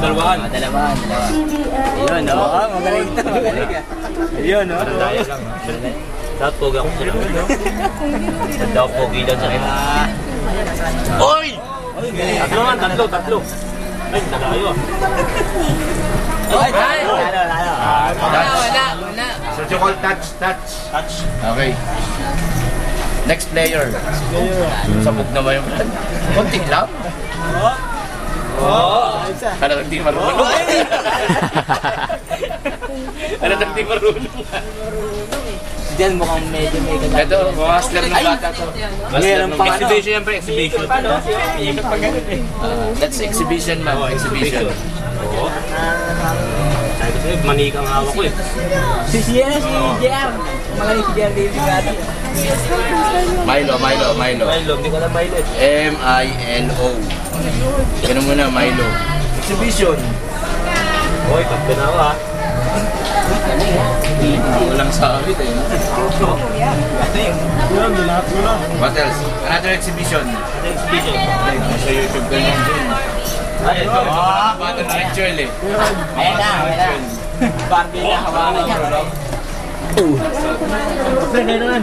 Dalawahan. Ayun, o. Magaling ito, magaling ka. Ayun, o. Daya lang. Dapat pogi ako sila. Dapat pogi lang sa ito. Oy! Tatlo. Ay, nalayo ah. Wala. So you call touch. Okay. Next player. Sabog na ba yung brad? Konting lang. Ano nang di marunong? Diyan mukhang medyo may ganda. Ito, mga hustler ng bata to. Exhibition yan, pre. Exhibition. That's exhibition, man. Exhibition. Oo. Sabi ko sa'yo, manikang hawak ko eh. Si JR. Magaling si JR David Gata. Milo. Milo, hindi ko na Milo eh. M-I-L-O. Ganun muna, Milo. Exhibition. Hoy, tatlo na ako ah. Walang sabit eh. What else? Another exhibition. Exhibition. Sa YouTube ka naman din. Ay, ito. Battle ritual eh. Ayan na. Barbie na hawakan niya. Pre, na.